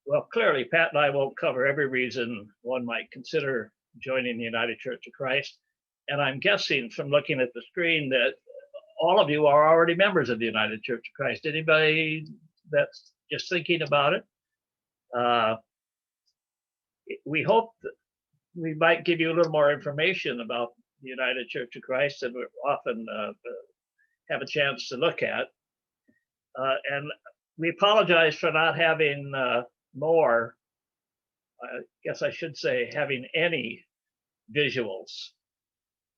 well, clearly, Pat and I won't cover every reason one might consider joining the United Church of Christ. And I'm guessing from looking at the screen that all of you are already members of the United Church of Christ. Anybody that's just thinking about it? We hope that we might give you a little more information about the United Church of Christ than we often have a chance to look at. And we apologize for not having more, I guess I should say, having any visuals.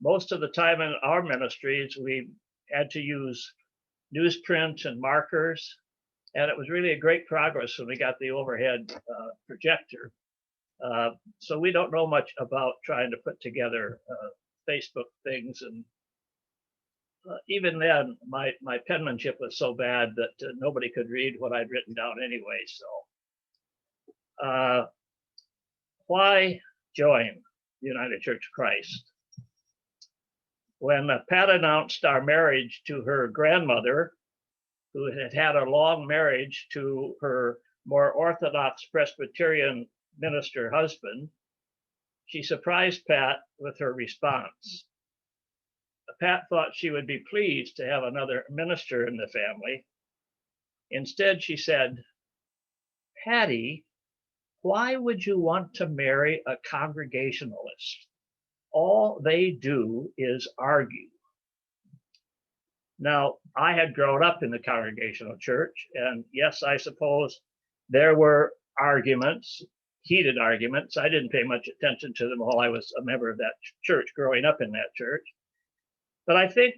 Most of the time in our ministries, we had to use newsprint and markers, and it was really a great progress when we got the overhead projector. So we don't know much about trying to put together Facebook things, and even then, my penmanship was so bad that nobody could read what I'd written down anyway. So, why join the United Church of Christ? When Pat announced our marriage to her grandmother, who had had a long marriage to her more Orthodox Presbyterian minister husband, she surprised Pat with her response. Pat thought she would be pleased to have another minister in the family. Instead, she said, "Patty, why would you want to marry a Congregationalist? All they do is argue." Now, I had grown up in the Congregational church, and yes, I suppose there were arguments, heated arguments. I didn't pay much attention to them while I was a member of that church, growing up in that church. But I think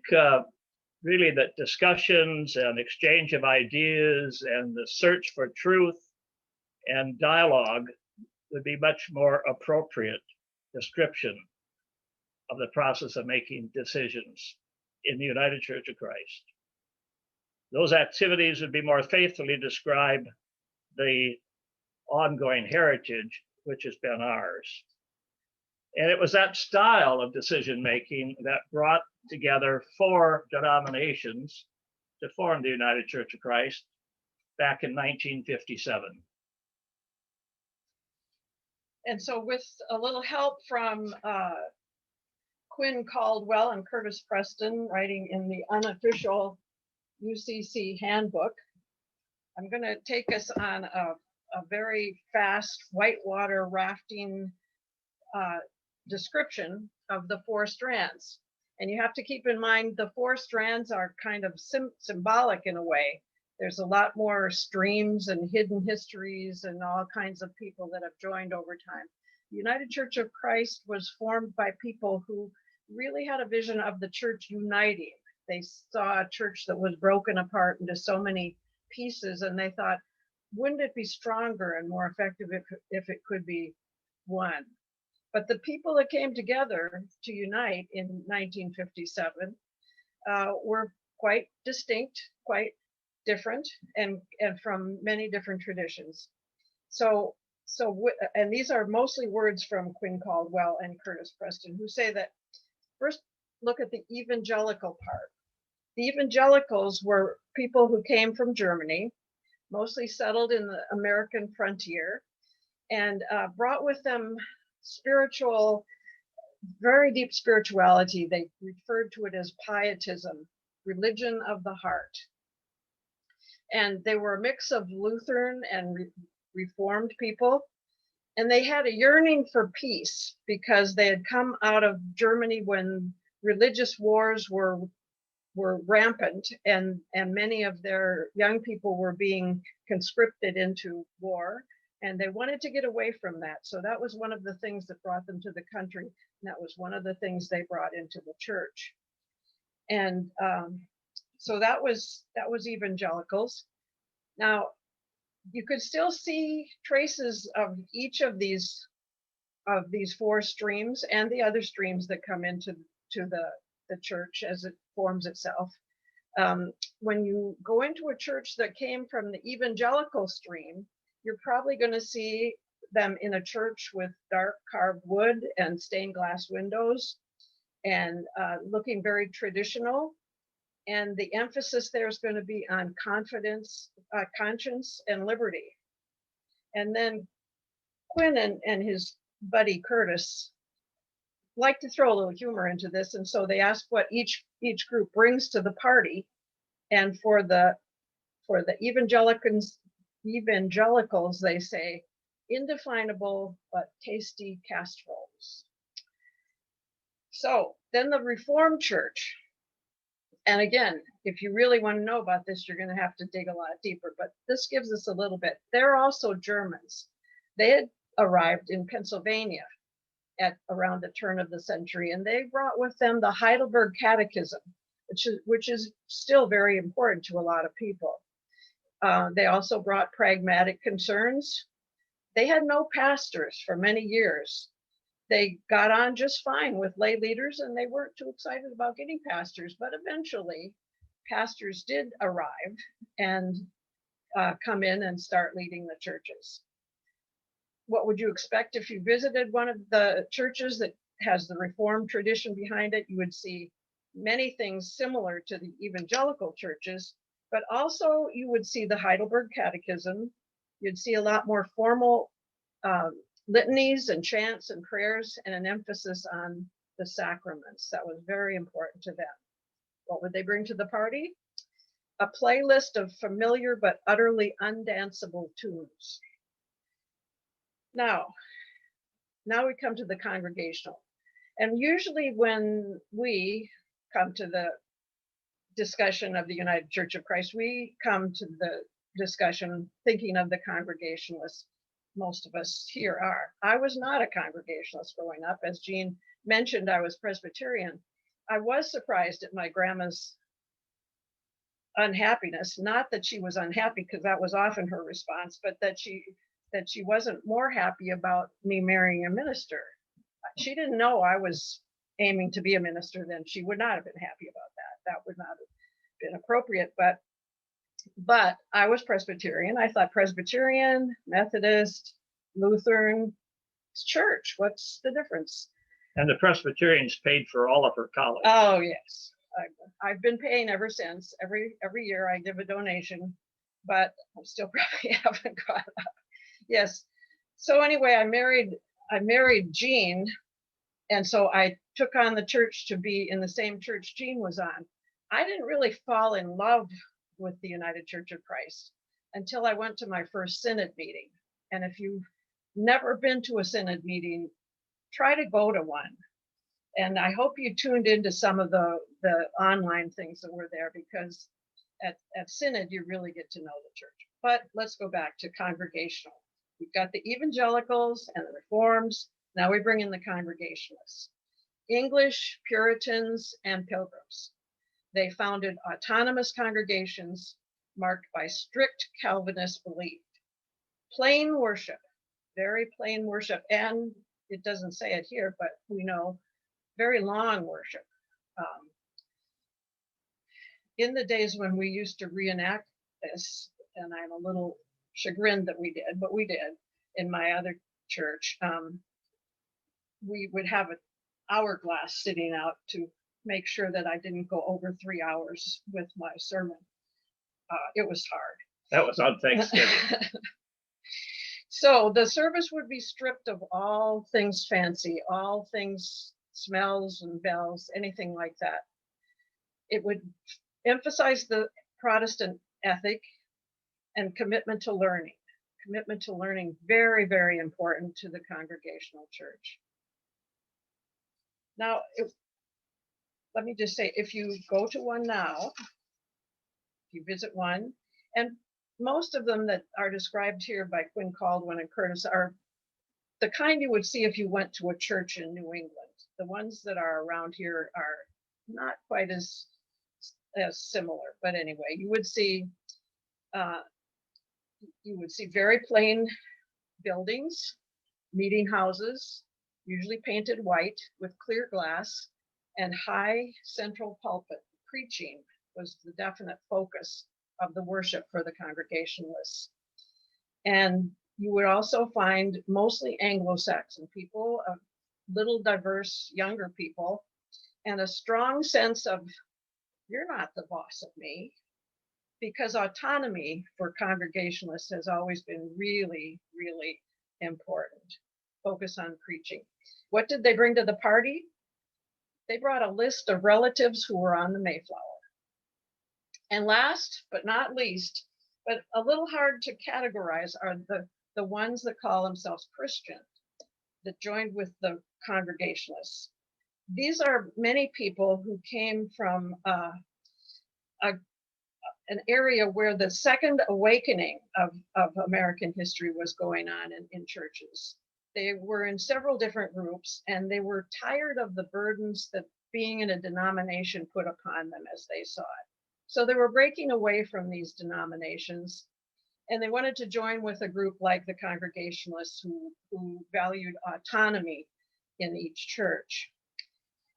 really that discussions and exchange of ideas and the search for truth and dialogue would be much more appropriate description of the process of making decisions in the United Church of Christ. Those activities would be more faithfully describe the ongoing heritage which has been ours. And it was that style of decision making that brought together 4 denominations to form the United Church of Christ back in 1957. And so with a little help from Quinn Caldwell and Curtis Preston writing in the unofficial UCC handbook, I'm going to take us on a very fast whitewater rafting description of the 4 strands. And you have to keep in mind the 4 strands are kind of symbolic in a way. There's a lot more streams and hidden histories and all kinds of people that have joined over time. The United Church of Christ was formed by people who really had a vision of the church uniting. They saw a church that was broken apart into so many pieces, and they thought, wouldn't it be stronger and more effective if it could be one? But the people that came together to unite in 1957 were quite distinct, quite different, and from many different traditions. And these are mostly words from Quinn Caldwell and Curtis Preston, who say that first look at the evangelical part. The evangelicals were people who came from Germany, mostly settled in the American frontier, and brought with them very deep spirituality. They referred to it as pietism, religion of the heart. And they were a mix of Lutheran and Reformed people. And they had a yearning for peace because they had come out of Germany when religious wars were rampant, and many of their young people were being conscripted into war. And they wanted to get away from that. So that was one of the things that brought them to the country. And that was one of the things they brought into the church. And so that was evangelicals. Now, you could still see traces of each of these 4 streams and the other streams that come into the church as it forms itself. When you go into a church that came from the evangelical stream, you're probably going to see them in a church with dark carved wood and stained glass windows and looking very traditional. And the emphasis there is going to be on confidence, conscience, and liberty. And then Quinn and his buddy Curtis like to throw a little humor into this, and so they ask what each group brings to the party. And for the evangelicals, they say indefinable but tasty casseroles. So then the Reformed Church, and again, if you really want to know about this, you're going to have to dig a lot deeper, but this gives us a little bit. They're also Germans. They had arrived in Pennsylvania at around the turn of the century, and they brought with them the Heidelberg Catechism, which is still very important to a lot of people. They also brought pragmatic concerns. They had no pastors for many years. They got on just fine with lay leaders, and they weren't too excited about getting pastors, but eventually pastors did arrive and come in and start leading the churches. What would you expect if you visited one of the churches that has the Reformed tradition behind it? You would see many things similar to the evangelical churches, but also you would see the Heidelberg Catechism. You'd see a lot more formal litanies and chants and prayers, and an emphasis on the sacraments. That was very important to them. What would they bring to the party? A playlist of familiar but utterly undanceable tunes. Now we come to the Congregational. And usually when we come to the discussion of the United Church of Christ, we come to the discussion thinking of the Congregationalists. Most of us here are. I was not a Congregationalist growing up. As Jean mentioned, I was Presbyterian. I was surprised at my grandma's unhappiness. Not that she was unhappy, because that was often her response, but that she wasn't more happy about me marrying a minister. She didn't know I was aiming to be a minister then. She would not have been happy about that. That would not have been appropriate. But I was Presbyterian. I thought Presbyterian, Methodist, Lutheran, it's church. What's the difference? And the Presbyterians paid for all of her college. Oh, yes. I've been paying ever since. Every year I give a donation, but I still probably haven't caught up. Yes. So anyway, I married Jean, and so I took on the church to be in the same church Jean was on. I didn't really fall in love with the United Church of Christ until I went to my first synod meeting. And if you've never been to a synod meeting, try to go to one. And I hope you tuned into some of the online things that were there, because at synod you really get to know the church. But let's go back to Congregational. We've got the Evangelicals and the Reforms. Now we bring in the Congregationalists. English, Puritans, and Pilgrims. They founded autonomous congregations marked by strict Calvinist belief. Plain worship, very plain worship, and it doesn't say it here, but we know very long worship. In the days when we used to reenact this, and I'm a little chagrined that we did, but we did in my other church, we would have an hourglass sitting out to make sure that I didn't go over 3 hours with my sermon. It was hard. That was on Thanksgiving. So the service would be stripped of all things fancy, all things smells and bells, anything like that. It would emphasize the Protestant ethic and commitment to learning. Commitment to learning, very, very important to the Congregational church. Now, let me just say, if you go to one now, if you visit one, and most of them that are described here by Quinn Caldwell and Curtis are the kind you would see if you went to a church in New England. The ones that are around here are not quite as similar, but anyway, you would see very plain buildings, meeting houses, usually painted white with clear glass, and high central pulpit. Preaching was the definite focus of the worship for the Congregationalists. And you would also find mostly Anglo-Saxon people, little diverse younger people, and a strong sense of, you're not the boss of me. because autonomy for Congregationalists has always been really, really important. Focus on preaching. What did they bring to the party? They brought a list of relatives who were on the Mayflower. And last but not least, but a little hard to categorize, are the ones that call themselves Christian, that joined with the Congregationalists. These are many people who came from an area where the second awakening of American history was going on in churches. They were in several different groups, and they were tired of the burdens that being in a denomination put upon them as they saw it. So they were breaking away from these denominations, and they wanted to join with a group like the Congregationalists who valued autonomy in each church.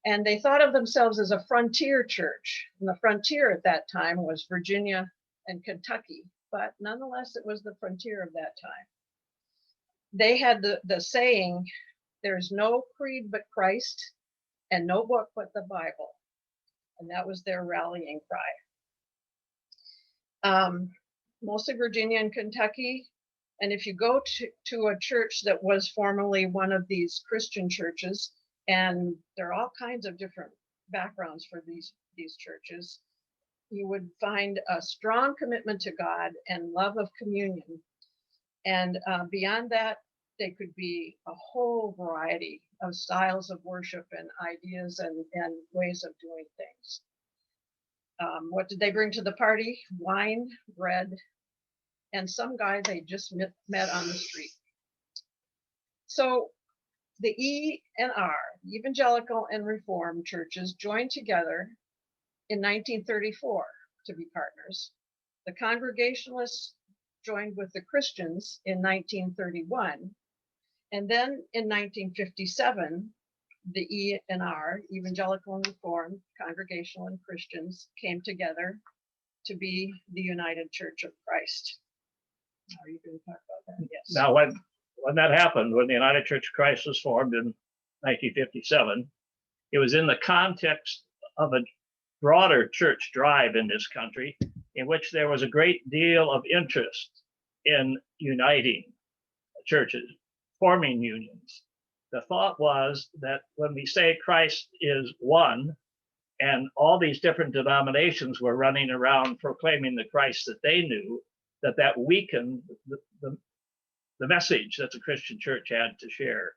And they thought of themselves as a frontier church. And the frontier at that time was Virginia and Kentucky, but nonetheless, it was the frontier of that time. They had the saying, "There's no creed but Christ and no book but the Bible." And that was their rallying cry. Mostly Virginia and Kentucky. And if you go to a church that was formerly one of these Christian churches, and there are all kinds of different backgrounds for these churches, you would find a strong commitment to God and love of communion. And beyond that, they could be a whole variety of styles of worship and ideas and ways of doing things. What did they bring to the party? Wine, bread, and some guy they just met on the street. So the E and R, Evangelical and Reformed churches, joined together in 1934 to be partners. The Congregationalists joined with the Christians in 1931. And then in 1957, the E and R, Evangelical and Reformed, Congregational and Christians, came together to be the United Church of Christ. Are you going to talk about that? Yes. Now, when that happened, when the United Church of Christ was formed in 1957, it was in the context of a broader church drive in this country, in which there was a great deal of interest in uniting churches, forming unions. The thought was that when we say Christ is one, and all these different denominations were running around proclaiming the Christ that they knew, that weakened the message that the Christian church had to share.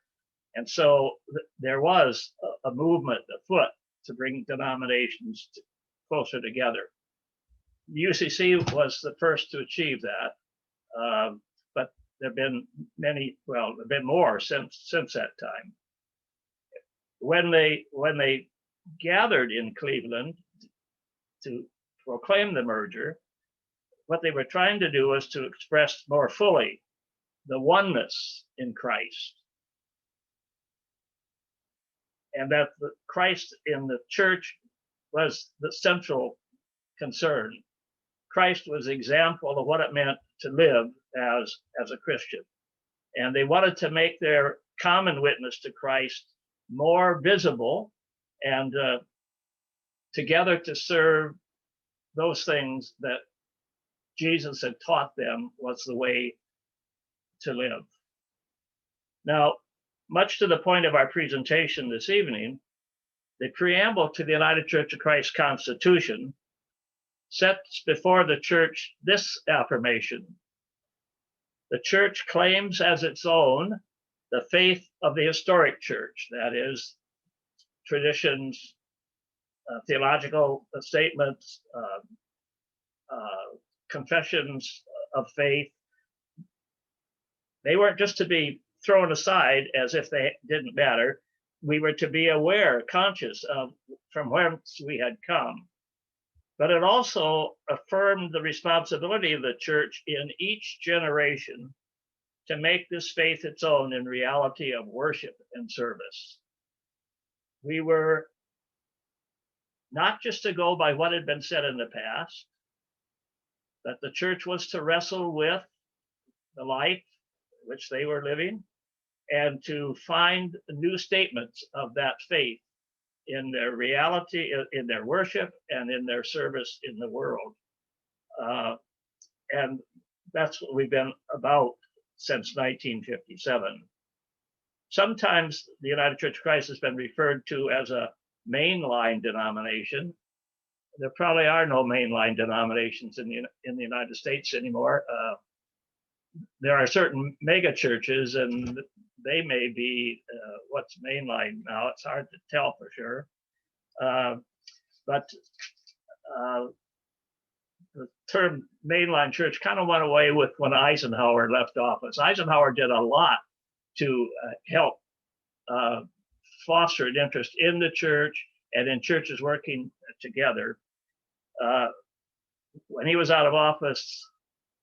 And so there was a movement afoot to bring denominations closer together. The UCC was the first to achieve that, but there have been many, well, there have been more since that time. When they gathered in Cleveland to proclaim the merger, what they were trying to do was to express more fully the oneness in Christ, and that the Christ in the church was the central concern. Christ was the example of what it meant to live as a Christian. And they wanted to make their common witness to Christ more visible and together to serve those things that Jesus had taught them was the way to live. Now, much to the point of our presentation this evening, the preamble to the United Church of Christ Constitution sets before the church this affirmation: the church claims as its own the faith of the historic church, that is, traditions, theological statements, confessions of faith. They weren't just to be thrown aside as if they didn't matter. We were to be aware, conscious of from whence we had come. But it also affirmed the responsibility of the church in each generation to make this faith its own in reality of worship and service. We were not just to go by what had been said in the past, that the church was to wrestle with the life which they were living and to find new statements of that faith in their reality, in their worship, and in their service in the world. And that's what we've been about since 1957. Sometimes the United Church of Christ has been referred to as a mainline denomination. There probably are no mainline denominations in the United States anymore. There are certain mega churches, and they may be what's mainline now. It's hard to tell for sure. But the term mainline church kind of went away with when Eisenhower left office. Eisenhower did a lot to help foster an interest in the church and in churches working together. When he was out of office,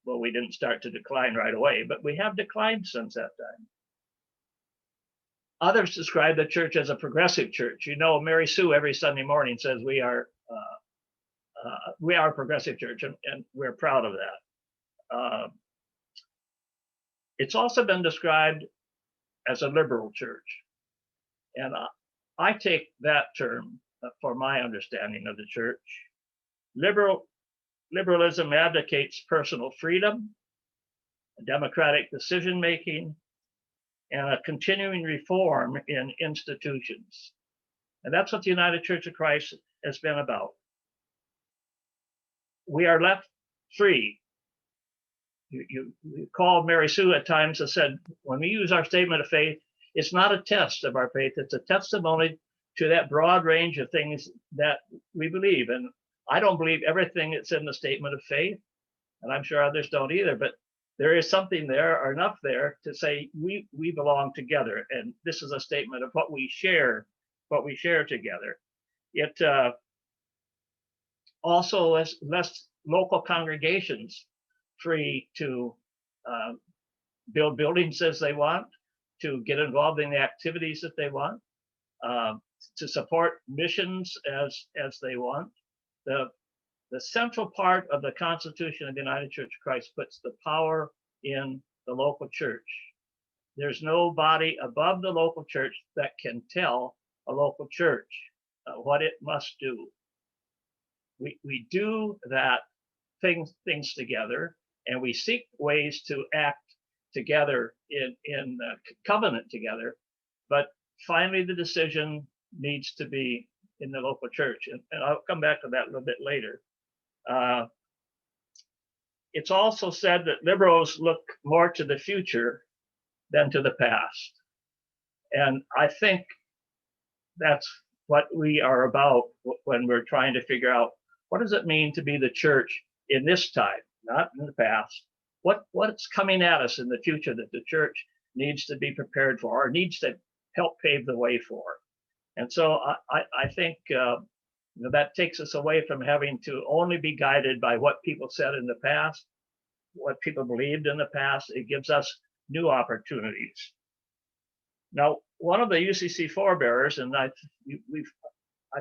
well, we didn't start to decline right away, but we have declined since that time. Others describe the church as a progressive church. You know, Mary Sue every Sunday morning says we are a progressive church, and we're proud of that. It's also been described as a liberal church, and I take that term for my understanding of the church. Liberalism advocates personal freedom, democratic decision making, and a continuing reform in institutions. And that's what the United Church of Christ has been about. We are left free. You called Mary Sue at times and said, when we use our statement of faith, it's not a test of our faith, it's a testimony to that broad range of things that we believe. And I don't believe everything that's in the statement of faith, and I'm sure others don't either, but there is something there, or enough there, to say we belong together, and this is a statement of what we share together. It also lets local congregations free to build buildings as they want, to get involved in the activities that they want, to support missions as they want. The central part of the Constitution of the United Church of Christ puts the power in the local church. There's no body above the local church that can tell a local church what it must do. We do that things together, and we seek ways to act together in covenant together. But finally, the decision needs to be in the local church, and I'll come back to that a little bit later. It's also said that liberals look more to the future than to the past. And I think that's what we are about when we're trying to figure out, what does it mean to be the church in this time, not in the past? What's coming at us in the future that the church needs to be prepared for, or needs to help pave the way for? And so I think that takes us away from having to only be guided by what people said in the past, what people believed in the past. It gives us new opportunities. Now, one of the UCC forebearers, and I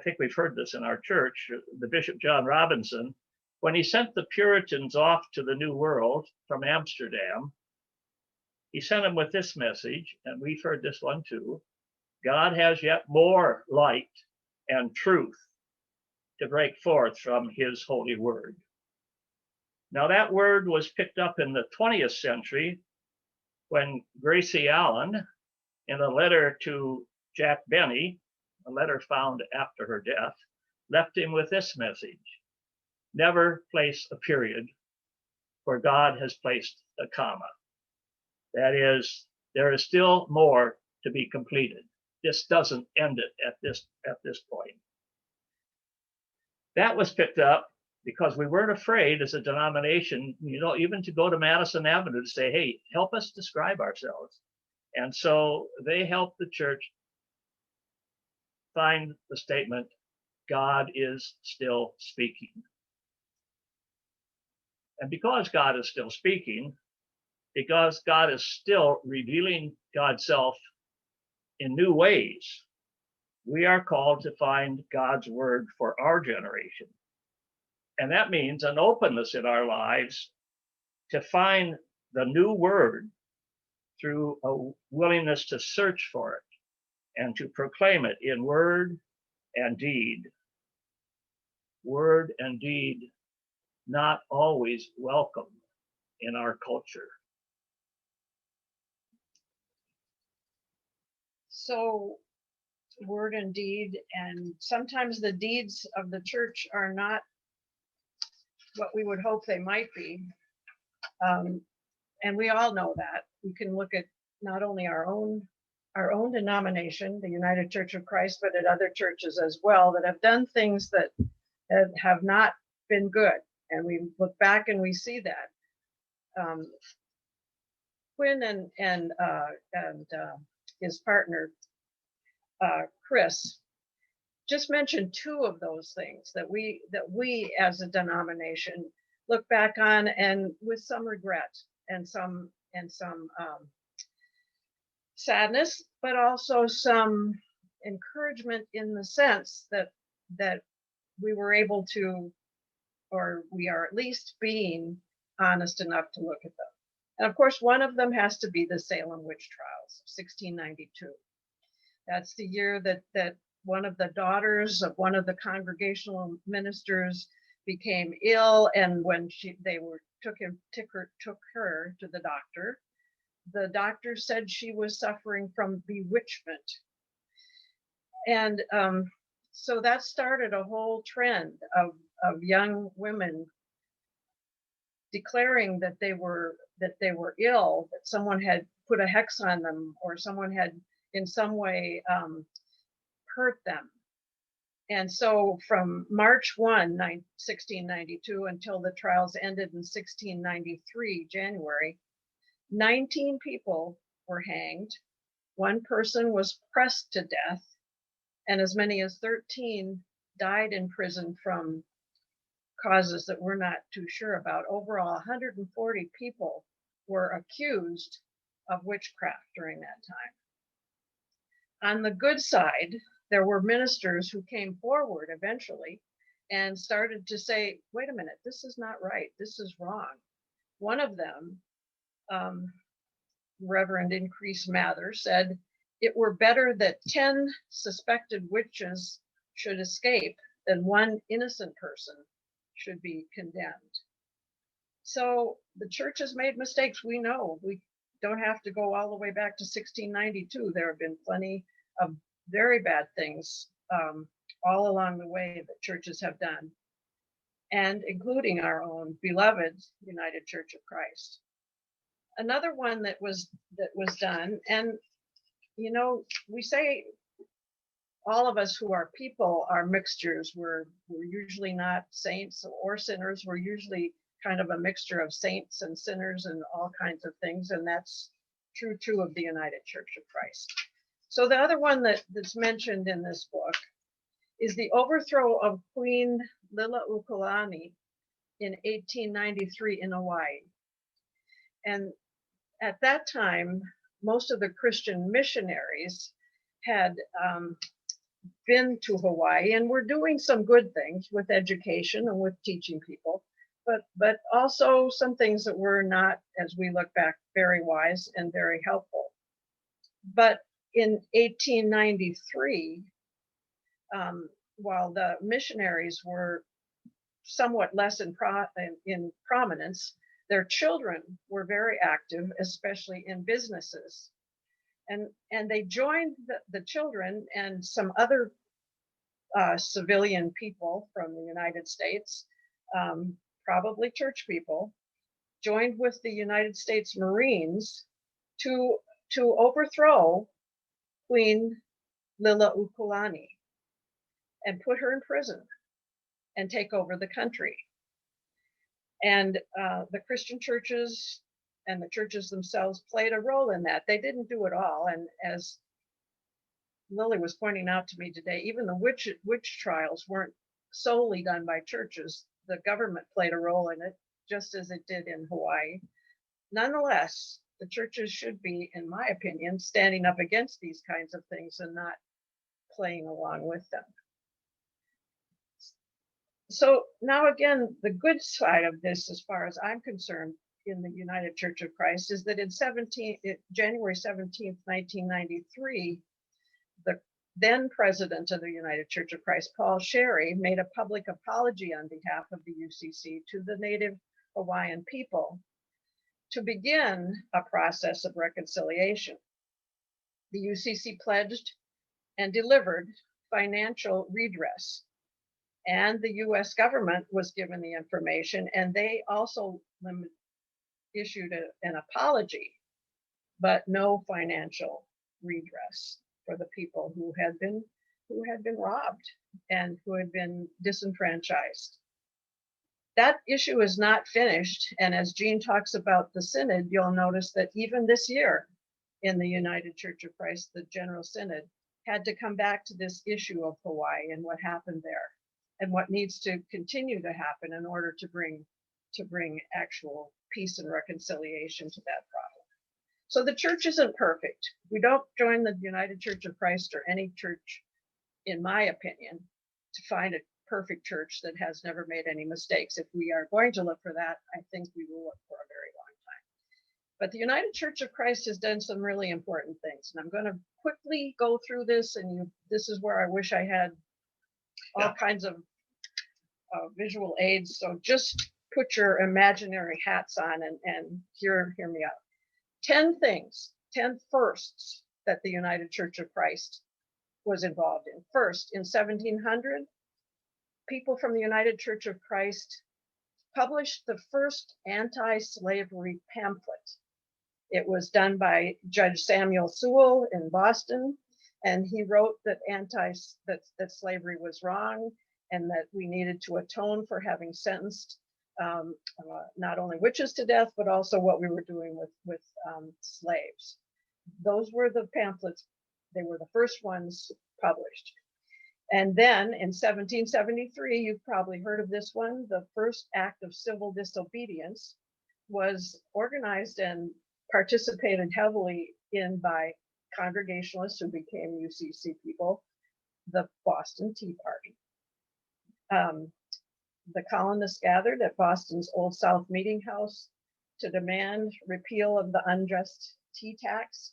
think we've heard this in our church, the Bishop John Robinson, when he sent the Puritans off to the New World from Amsterdam, he sent them with this message, and we've heard this one too: God has yet more light and truth to break forth from his holy word. Now, that word was picked up in the 20th century when Gracie Allen, in a letter to Jack Benny, a letter found after her death, left him with this message: never place a period where God has placed a comma. That is, there is still more to be completed. This doesn't end it at this point. That was picked up because we weren't afraid as a denomination, even to go to Madison Avenue to say, hey, help us describe ourselves. And so they helped the church find the statement, God is still speaking. And because God is still speaking, because God is still revealing God's self in new ways, we are called to find God's word for our generation. And that means an openness in our lives to find the new word through a willingness to search for it and to proclaim it in word and deed. Word and deed not always welcome in our culture. So, word and deed, and sometimes the deeds of the church are not what we would hope they might be. And we all know that. We can look at not only our own denomination, the United Church of Christ, but at other churches as well that have done things that have not been good. And we look back and we see that. Quinn and his partner, Chris, just mentioned two of those things that we as a denomination look back on and with some regret and some sadness, but also some encouragement in the sense that we were able to, or we are at least being honest enough to look at them. And of course, one of them has to be the Salem witch trials of 1692. That's the year that one of the daughters of one of the congregational ministers became ill, and when took her to the doctor said she was suffering from bewitchment. And so that started a whole trend of young women declaring that they were ill, that someone had put a hex on them, or someone had in some way hurt them. And so from March 1, 1692 until the trials ended in 1693, January, 19 people were hanged, one person was pressed to death, and as many as 13 died in prison from causes that we're not too sure about. Overall, 140 people were accused of witchcraft during that time. On the good side, there were ministers who came forward eventually and started to say, wait a minute, this is not right, this is wrong. One of them, Reverend Increase Mather, said, it were better that 10 suspected witches should escape than one innocent person should be condemned. So the church has made mistakes. We know. We don't have to go all the way back to 1692. There have been plenty of very bad things all along the way that churches have done, and including our own beloved United Church of Christ. Another one that was done, and you know, we say all of us who are people are mixtures. We're usually not saints or sinners. We're usually kind of a mixture of saints and sinners and all kinds of things, and that's true of the United Church of Christ. So the other one that's mentioned in this book is the overthrow of Queen Lila'uokalani in 1893 in Hawaii. And at that time, most of the Christian missionaries had been to Hawaii and were doing some good things with education and with teaching people, but also some things that were not, as we look back, very wise and very helpful. But in 1893, while the missionaries were somewhat less in prominence, their children were very active, especially in businesses. And they joined the children and some other civilian people from the United States, probably church people, joined with the United States Marines to overthrow Queen Lila'uokalani and put her in prison and take over the country. And the Christian churches and the churches themselves played a role in that. They didn't do it all. And as Lily was pointing out to me today, even the witch trials weren't solely done by churches. The government played a role in it, just as it did in Hawaii. Nonetheless, the churches should be, in my opinion, standing up against these kinds of things and not playing along with them. So now again, the good side of this, as far as I'm concerned, in the United Church of Christ, is that in January 17th, 1993, then president of the United Church of Christ, Paul Sherry, made a public apology on behalf of the UCC to the native Hawaiian people to begin a process of reconciliation. The UCC pledged and delivered financial redress, and the US government was given the information, and they also issued an apology, but no financial redress for the people who had been robbed and who had been disenfranchised. That issue is not finished, and as Jean talks about the synod, you'll notice that even this year in the United Church of Christ, the General Synod had to come back to this issue of Hawaii and what happened there and what needs to continue to happen in order to bring actual peace and reconciliation to that problem. So the church isn't perfect. We don't join the United Church of Christ or any church, in my opinion, to find a perfect church that has never made any mistakes. If we are going to look for that, I think we will look for a very long time. But the United Church of Christ has done some really important things. And I'm going to quickly go through this. And this is where I wish I had all kinds of visual aids. So just put your imaginary hats on and hear me out. 10 things, 10 firsts that the United Church of Christ was involved in. First, in 1700, people from the United Church of Christ published the first anti-slavery pamphlet. It was done by Judge Samuel Sewall in Boston, and he wrote that that slavery was wrong and that we needed to atone for having sentenced not only witches to death, but also what we were doing with slaves. Those were the pamphlets. They were the first ones published. And then in 1773, you've probably heard of this one, the first act of civil disobedience was organized and participated heavily in by Congregationalists who became UCC people, the Boston Tea Party. The colonists gathered at Boston's Old South Meeting House to demand repeal of the unjust tea tax,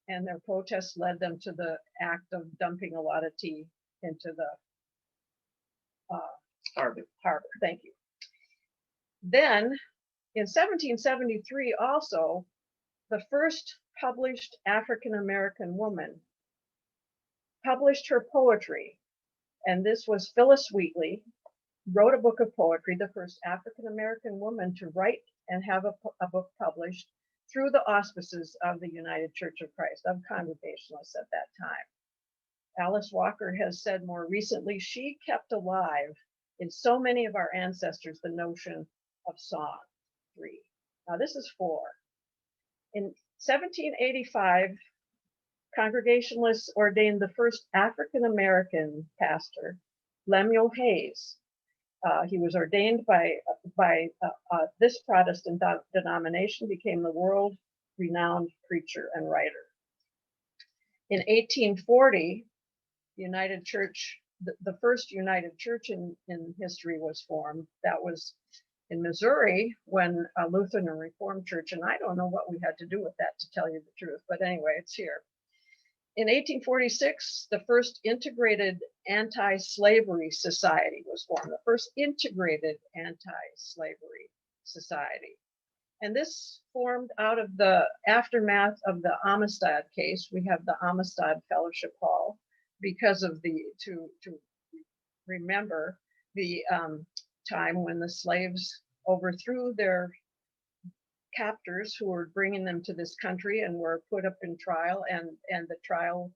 and their protests led them to the act of dumping a lot of tea into the harbor. Thank you. Then in 1773, also, the first published African-American woman published her poetry, and this was Phyllis Wheatley, wrote a book of poetry, the first African-American woman to write and have a book published through the auspices of the United Church of Christ, of Congregationalists at that time. Alice Walker has said more recently, she kept alive in so many of our ancestors the notion of song. 3. Now this is 4. In 1785, Congregationalists ordained the first African-American pastor, Lemuel Hayes. He was ordained by this Protestant denomination, became the world-renowned preacher and writer. In 1840, the United Church, the first United Church in history was formed. That was in Missouri when a Lutheran and Reformed church, and I don't know what we had to do with that, to tell you the truth, but anyway, it's here. In 1846, the first integrated anti-slavery society was formed, the first integrated anti-slavery society. And this formed out of the aftermath of the Amistad case. We have the Amistad Fellowship Hall because of to remember the time when the slaves overthrew their captors who were bringing them to this country and were put up in trial, and the trial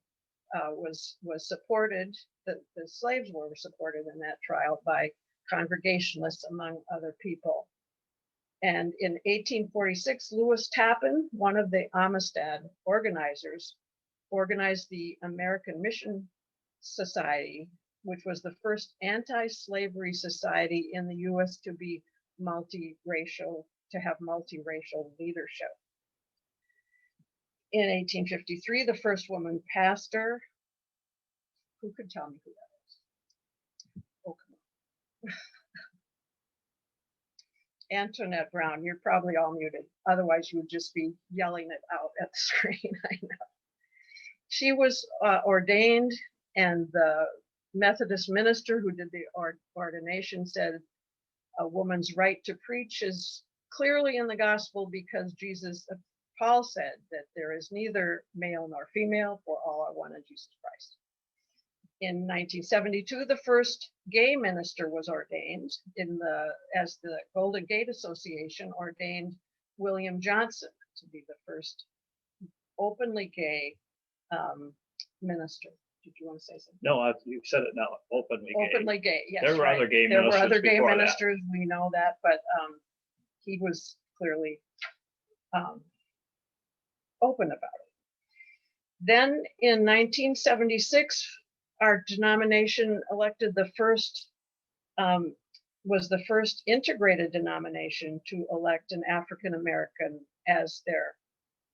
was supported, the slaves were supported in that trial by Congregationalists, among other people. And in 1846, Lewis Tappan, one of the Amistad organizers, organized the American Mission Society, which was the first anti-slavery society in the US to be multiracial, to have multiracial leadership. In 1853, the first woman pastor, who could tell me who that is? Oh, come on. Antoinette Brown, you're probably all muted. Otherwise, you would just be yelling it out at the screen. I know. She was ordained And the Methodist minister who did the ordination said a woman's right to preach is clearly in the gospel because Paul said that there is neither male nor female, for all are one in Jesus Christ. In 1972, the first gay minister was ordained as the Golden Gate Association ordained William Johnson to be the first openly gay minister. Did you want to say something? No, you said it now. Openly gay. Openly gay. Yes, there were right. other gay there ministers. There were other gay before ministers. That. We know that, but he was clearly open about it. Then in 1976, our denomination elected was the first integrated denomination to elect an African American as their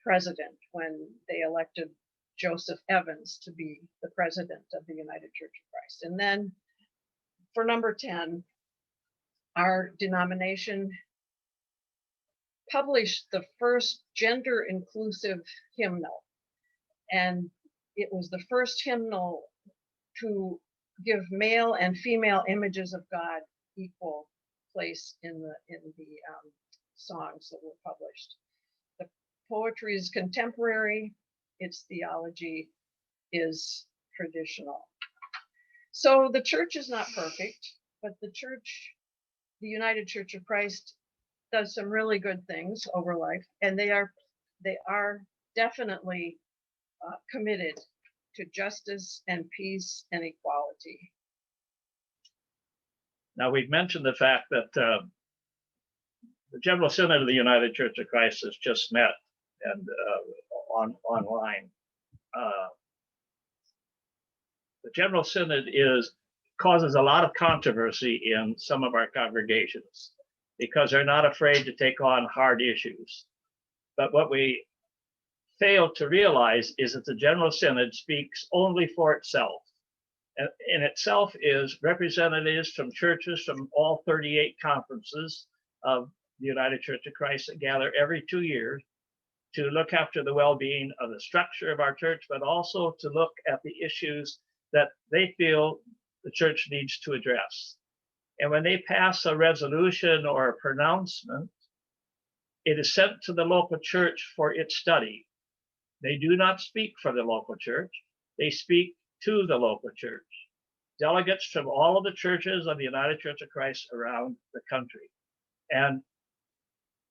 president when they elected Joseph Evans to be the president of the United Church of Christ. And then for number 10, our denomination published the first gender inclusive hymnal. And it was the first hymnal to give male and female images of God equal place in the songs that were published. The poetry is contemporary, its theology is traditional. So the church is not perfect, but the United Church of Christ, does some really good things over life, and they are definitely committed to justice and peace and equality. Now, we've mentioned the fact that the General Synod of the United Church of Christ has just met and online. The General Synod causes a lot of controversy in some of our congregations because they're not afraid to take on hard issues. But what we fail to realize is that the General Synod speaks only for itself. And in itself is representatives from churches from all 38 conferences of the United Church of Christ that gather every 2 years to look after the well-being of the structure of our church, but also to look at the issues that they feel the church needs to address. And when they pass a resolution or a pronouncement, it is sent to the local church for its study. They do not speak for the local church. They speak to the local church. Delegates from all of the churches of the United Church of Christ around the country. And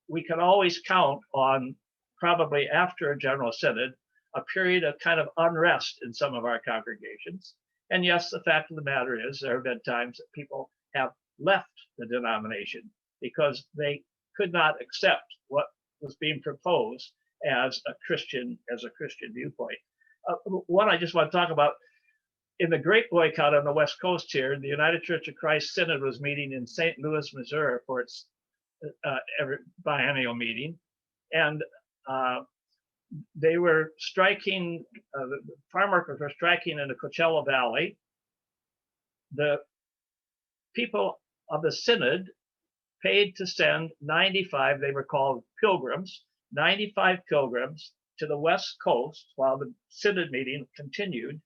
we can always count on, probably after a General Synod, a period of kind of unrest in some of our congregations. And yes, the fact of the matter is there have been times that people have left the denomination because they could not accept what was being proposed as a Christian viewpoint. One I just want to talk about, in the Great Boycott on the West Coast here, the United Church of Christ Synod was meeting in St. Louis, Missouri for its every biennial meeting. And they were striking, the farm workers were striking in the Coachella Valley. The people of the Synod paid to send 95, they were called pilgrims, 95 pilgrims to the West Coast while the Synod meeting continued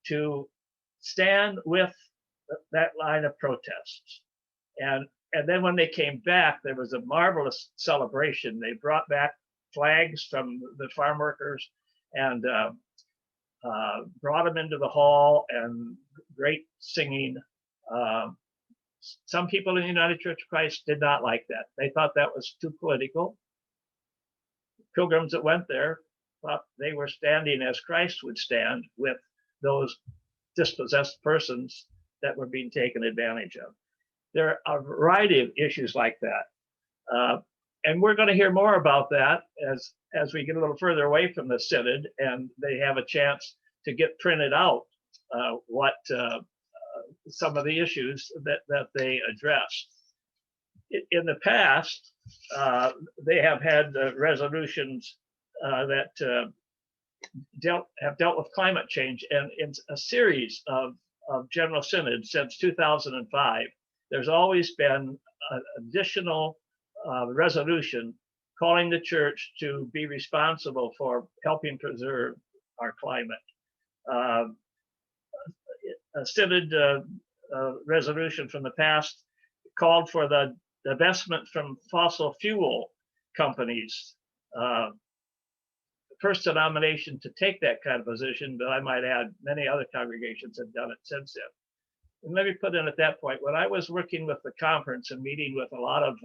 to stand with that line of protests. And then when they came back, there was a marvelous celebration. They brought back flags from the farm workers and brought them into the hall, and great singing. Some people in the United Church of Christ did not like that. They thought that was too political. Pilgrims that went there thought they were standing as Christ would stand with those dispossessed persons that were being taken advantage of. There are a variety of issues like that. And we're going to hear more about that as we get a little further away from the Synod and they have a chance to get printed out what some of the issues that they address. In the past, they have had resolutions that have dealt with climate change, and in a series of General Synods since 2005, there's always been an additional resolution calling the church to be responsible for helping preserve our climate. synod resolution from the past called for the divestment from fossil fuel companies. First denomination to take that kind of position, but I might add many other congregations have done it since then. And let me put in at that point, when I was working with the conference and meeting with a lot of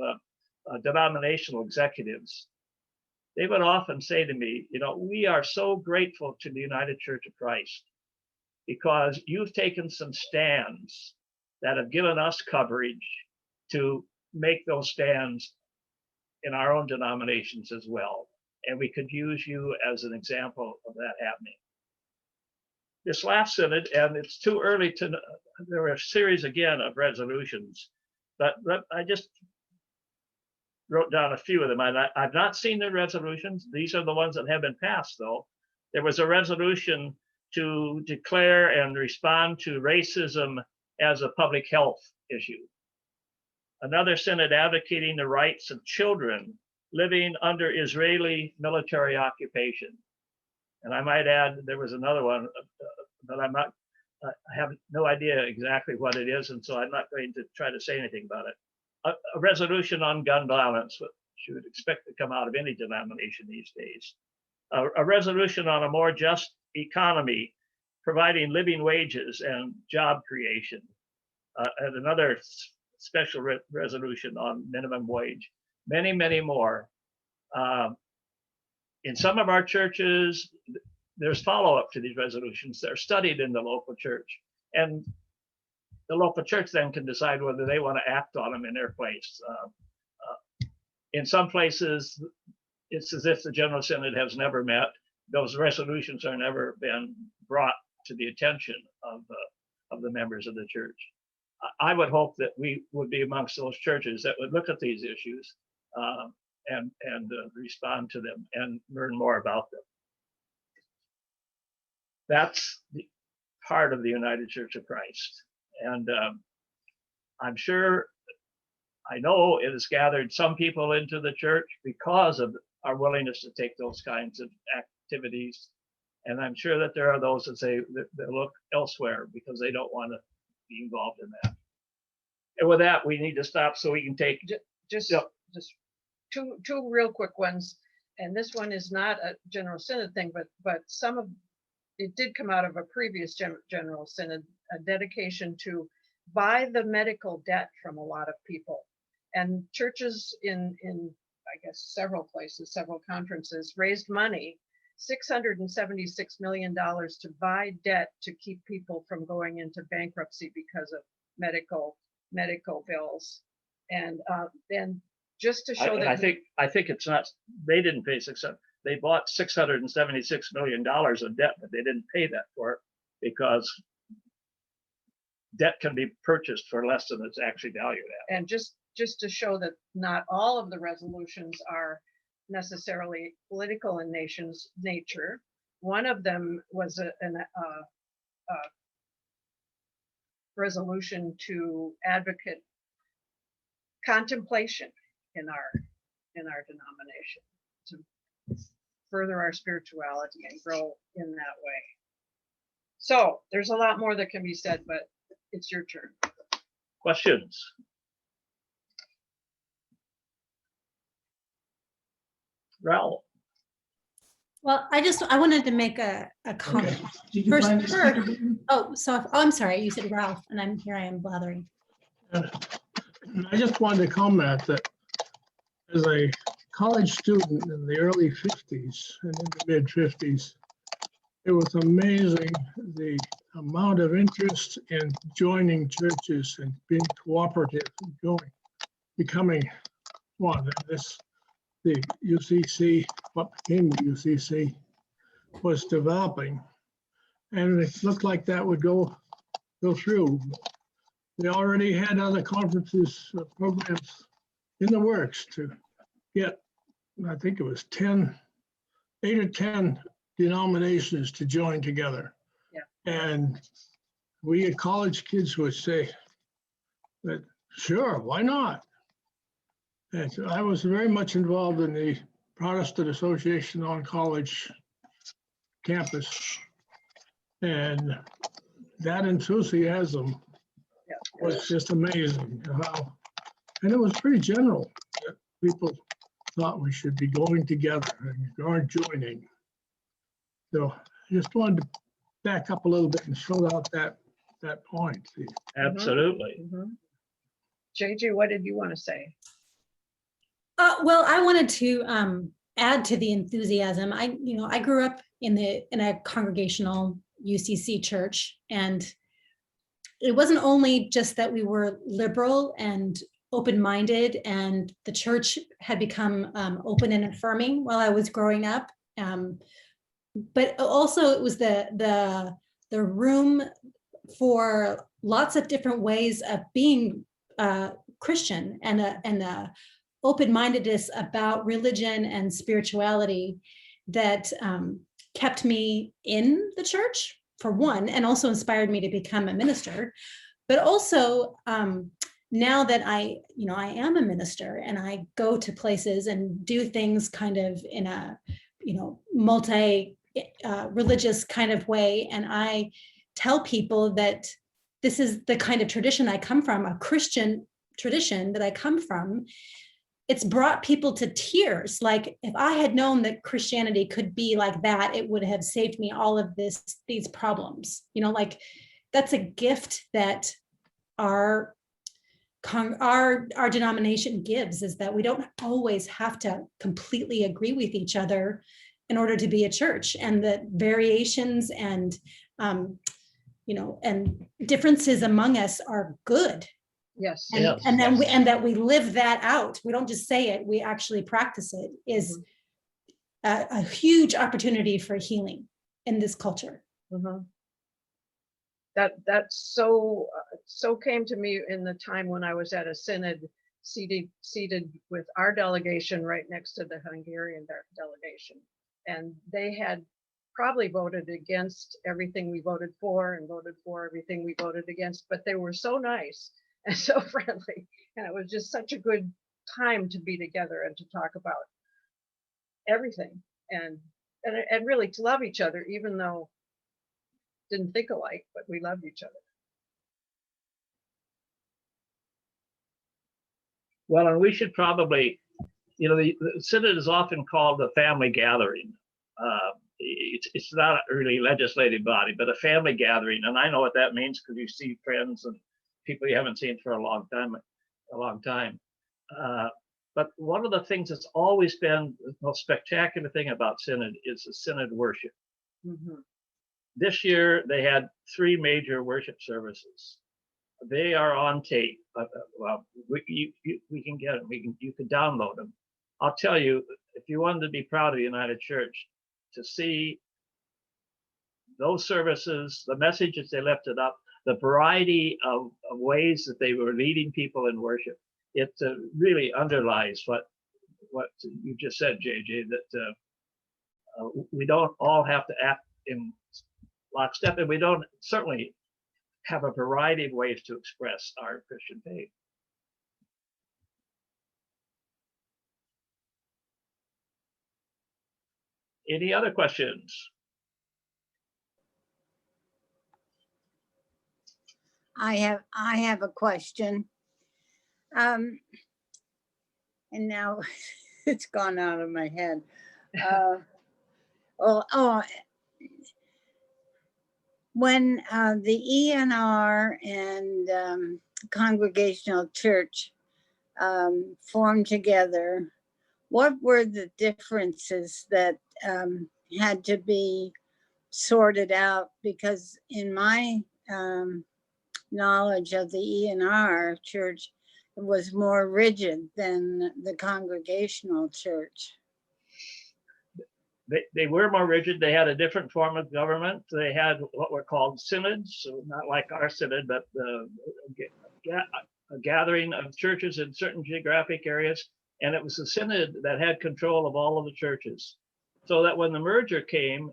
denominational executives, they would often say to me, you know, we are so grateful to the United Church of Christ because you've taken some stands that have given us coverage to make those stands in our own denominations as well. And we could use you as an example of that happening. This last synod, and it's too early to know, there were a series again of resolutions, but I just wrote down a few of them. I've not seen the resolutions. These are the ones that have been passed, though. There was a resolution to declare and respond to racism as a public health issue. Another synod advocating the rights of children living under Israeli military occupation. And I might add, there was another one, but I have no idea exactly what it is, and so I'm not going to try to say anything about it. A resolution on gun violence, which you would expect to come out of any denomination these days. A resolution on a more just economy, providing living wages and job creation. And another special resolution on minimum wage. Many, many more. In some of our churches, there's follow-up to these resolutions. They're studied in the local church. And the local church then can decide whether they want to act on them in their place. In some places, it's as if the General Synod has never met. Those resolutions are never been brought to the attention of the members of the church. I would hope that we would be amongst those churches that would look at these issues and respond to them and learn more about them. That's the part of the United Church of Christ. And I'm sure, I know it has gathered some people into the church because of our willingness to take those kinds of activities. And I'm sure that there are those that say that they look elsewhere because they don't want to be involved in that. And with that, we need to stop so we can take just two real quick ones. And this one is not a General Synod thing, but some of it did come out of a previous General Synod, a dedication to buy the medical debt from a lot of people. And churches in I guess several places, several conferences raised money, $676 million to buy debt to keep people from going into bankruptcy because of medical bills. And then just to show that I think it's not, they didn't pay they bought $676 million of debt, but they didn't pay that for it because debt can be purchased for less than it's actually valued at. And just to show that not all of the resolutions are necessarily political in nature. One of them was a resolution to advocate contemplation in our denomination to further our spirituality and grow in that way. So there's a lot more that can be said, but it's your turn. Questions? Ralph. Well, I wanted to make a comment. Okay. First, I'm sorry, you said Ralph, and here I am blathering. I just wanted to comment that as a college student in the early 50s and in the mid 50s, it was amazing the amount of interest in joining churches and being cooperative and becoming one. And the UCC, what became the UCC, was developing, and it looked like that would go through. They already had other conferences, programs in the works to get, I think it was 8 or 10 denominations to join together. Yeah. And we college kids would say that, sure, why not? And so I was very much involved in the Protestant Association on college campus. And that enthusiasm Yeah. was just amazing. And it was pretty general that people thought we should be going together and aren't joining. So I just wanted to back up a little bit and show out that point. Absolutely. JJ, what did you want to say? Well, I wanted to add to the enthusiasm. I grew up in a congregational UCC church, and it wasn't only just that we were liberal and open-minded, and the church had become open and affirming while I was growing up, but also it was the room for lots of different ways of being Christian, and the open-mindedness about religion and spirituality that kept me in the church, for one, and also inspired me to become a minister. But also now that I am a minister, and I go to places and do things kind of in a multi religious kind of way, and I tell people that this is the kind of tradition I come from, a Christian tradition that I come from. It's brought people to tears. Like, if I had known that Christianity could be like that, it would have saved me all of these problems. Like, that's a gift that our denomination gives, is that we don't always have to completely agree with each other in order to be a church, and that variations and and differences among us are good. Yes. And that we live that out. We don't just say it, we actually practice it, is a huge opportunity for healing in this culture. That so came to me in the time when I was at a synod, seated with our delegation right next to the Hungarian delegation, and they had probably voted against everything we voted for, and voted for everything we voted against, but they were so nice and so friendly, and it was just such a good time to be together and to talk about everything, and really to love each other, even though didn't think alike, but we loved each other. Well, and we should probably, the synod is often called a family gathering. It's not a really legislative body, but a family gathering. And I know what that means, because you see friends and people you haven't seen for a long time. But one of the things that's always been the most spectacular thing about synod is the synod worship. This year they had 3 major worship services. They are on tape. Well, we can get them. You can download them. I'll tell you, if you wanted to be proud of the United Church, to see those services, the messages they lifted up, the variety of ways that they were leading people in worship, it really underlies what you just said, JJ, that we don't all have to act in lockstep, and we don't certainly have a variety of ways to express our Christian faith. Any other questions? I have a question. And now it's gone out of my head. When the ENR and Congregational Church formed together, what were the differences that had to be sorted out? Because in my knowledge of the ENR church, it was more rigid than the Congregational Church. They were more rigid. They had a different form of government. They had what were called synods, so not like our synod, but a gathering of churches in certain geographic areas. And it was the synod that had control of all of the churches. So that when the merger came,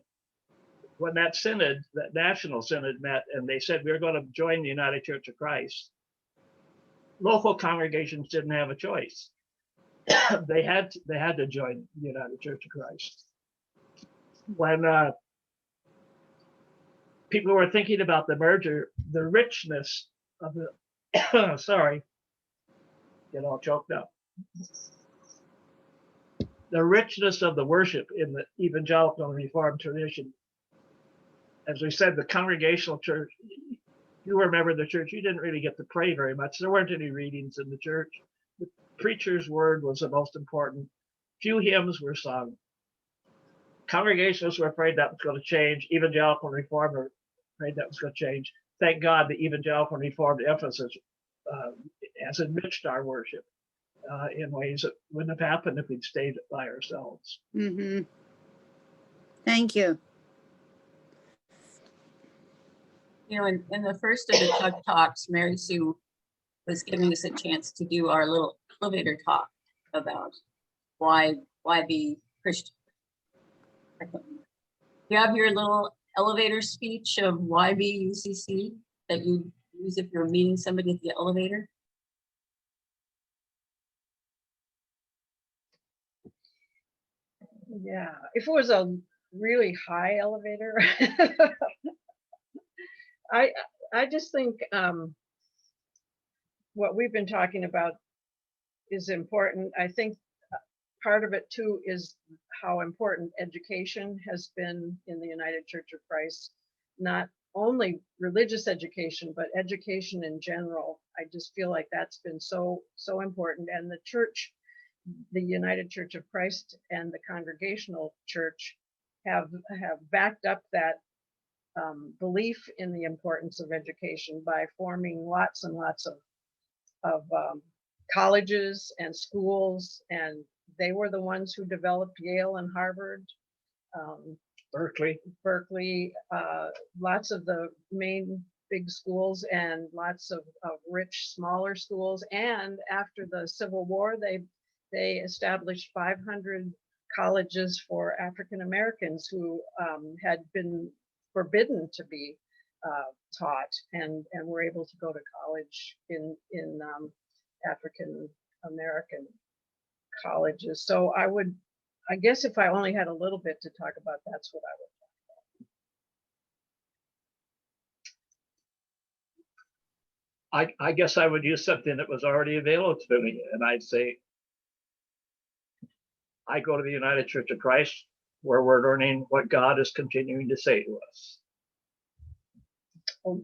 when that synod, that national synod met, and they said, we're going to join the United Church of Christ, local congregations didn't have a choice. they had to join the United Church of Christ. When people were thinking about the merger, the richness of the, sorry, get all choked up. The richness of the worship in the evangelical and reformed tradition. As we said, the Congregational church, you remember the church, you didn't really get to pray very much. There weren't any readings in the church. The preacher's word was the most important. Few hymns were sung. Congregationalists were afraid that was going to change. Evangelical and Reformed were afraid that was going to change. Thank God the Evangelical and Reformed emphasis has enriched our worship in ways that wouldn't have happened if we'd stayed by ourselves. Mm-hmm. Thank you. You know, in the first of the Chucc talks, Mary Sue was giving us a chance to do our little elevator talk about why be Christian. You have your little elevator speech of why be UCC that you use if you're meeting somebody at the elevator? Yeah, if it was a really high elevator, I just think what we've been talking about is important. I think part of it too is how important education has been in the United Church of Christ, not only religious education, but education in general. I just feel like that's been so important. And the church, the United Church of Christ and the Congregational Church have backed up that belief in the importance of education by forming lots and lots of colleges and schools, and they were the ones who developed Yale and Harvard, Berkeley, lots of the main big schools and lots of rich smaller schools. And after the Civil War, they established 500 colleges for African Americans who had been forbidden to be taught, and were able to go to college in African American colleges. So I guess if I only had a little bit to talk about, that's what I would. I guess I would use something that was already available to me, and I'd say, I go to the United Church of Christ, where we're learning what God is continuing to say to us. Oh,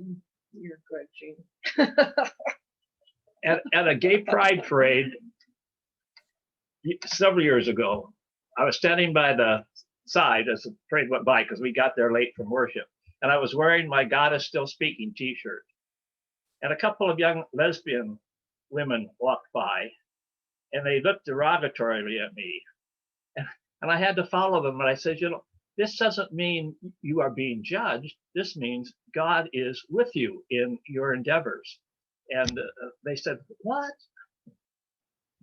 you're good, Gene. At a gay pride parade several years ago, I was standing by the side as the parade went by because we got there late from worship, and I was wearing my God is Still Speaking t-shirt. And a couple of young lesbian women walked by, and they looked derogatorily at me. And I had to follow them. And I said, this doesn't mean you are being judged. This means God is with you in your endeavors. And they said, what?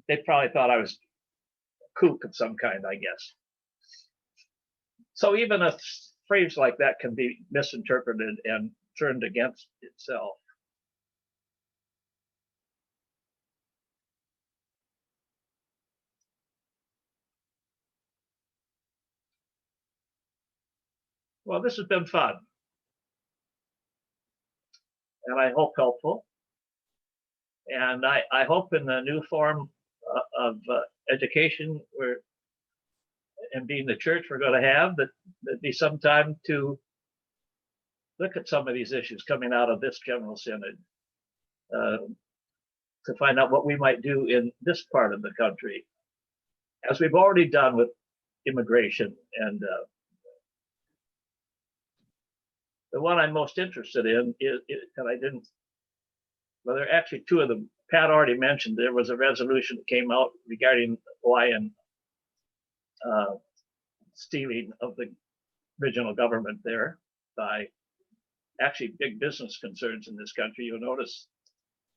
They probably thought I was a kook of some kind, I guess. So even a phrase like that can be misinterpreted and turned against itself. Well, this has been fun, and I hope helpful. And I hope in the new form of education and being the church we're going to have, that there'd be some time to look at some of these issues coming out of this General Synod, to find out what we might do in this part of the country, as we've already done with immigration. And the one I'm most interested in is, and I didn't, well, there are actually two of them. Pat already mentioned there was a resolution that came out regarding Hawaiian stealing of the original government there by actually big business concerns in this country. You'll notice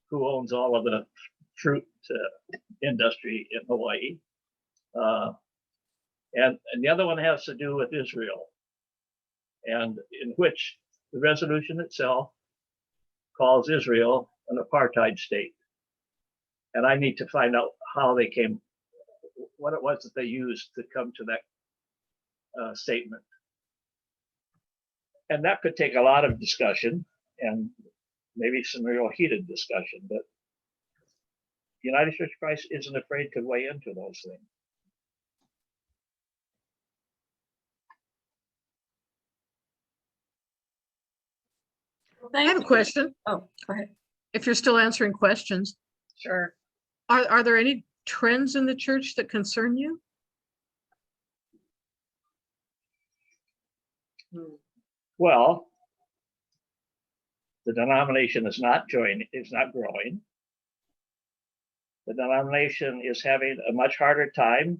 who owns all of the fruit industry in Hawaii. And the other one has to do with Israel, and in which the resolution itself calls Israel an apartheid state. And I need to find out how they came, what it was that they used to come to that statement. And that could take a lot of discussion and maybe some real heated discussion, but United Church of Christ isn't afraid to weigh into those things. Well, I thank have a you. question. Oh, go ahead. If you're still answering questions, Sure. are there any trends in the church that concern you? Well, the denomination is not growing. The denomination is having a much harder time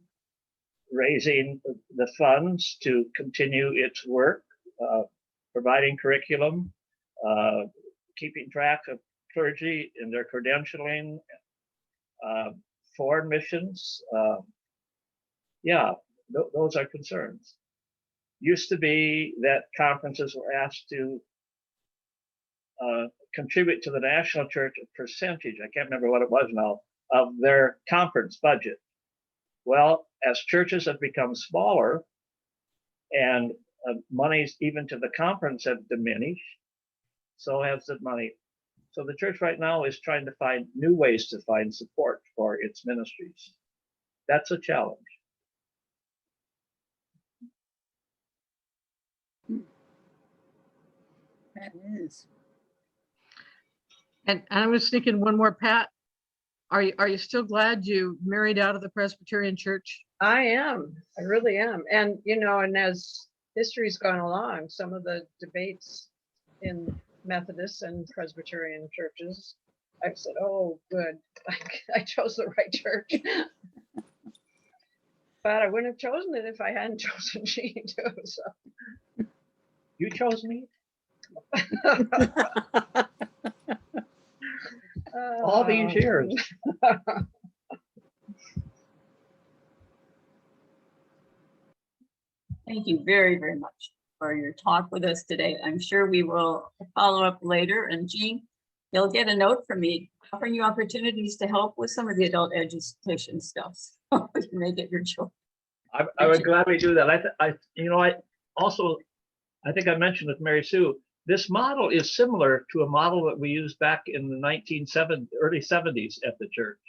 raising the funds to continue its work, providing curriculum, keeping track of clergy in their credentialing, foreign missions. Those are concerns. Used to be that conferences were asked to contribute to the national church a percentage, I can't remember what it was now, of their conference budget. Well, as churches have become smaller and monies even to the conference have diminished, so has the money. So the church right now is trying to find new ways to find support for its ministries. That's a challenge. That is. And I was thinking one more, Pat. Are you still glad you married out of the Presbyterian Church? I am. I really am. And, and as history's gone along, some of the debates in Methodist and Presbyterian churches, I've said, oh, good. I chose the right church. But I wouldn't have chosen it if I hadn't chosen Jean too. So. You chose me? All these years. Thank you very, very much for your talk with us today. I'm sure we will follow up later. And Jean, you'll get a note from me offering you opportunities to help with some of the adult education stuff. So you may get your choice. I would gladly do that. I think I mentioned with Mary Sue, this model is similar to a model that we used back in the early 70s at the church.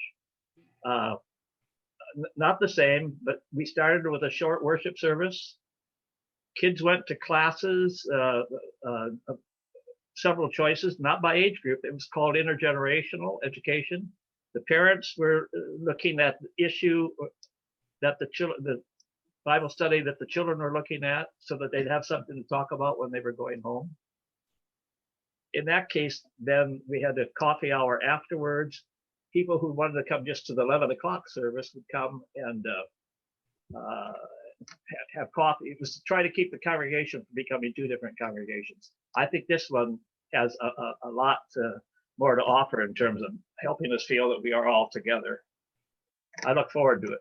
Not the same, but we started with a short worship service. Kids went to classes, several choices, not by age group. It was called intergenerational education. The parents were looking at the issue that the Bible study that the children were looking at so that they'd have something to talk about when they were going home. In that case, then we had a coffee hour afterwards. People who wanted to come just to the 11 o'clock service would come and have coffee. It was to try to keep the congregation from becoming two different congregations. I think this one has a lot more to offer in terms of helping us feel that we are all together. I look forward to it.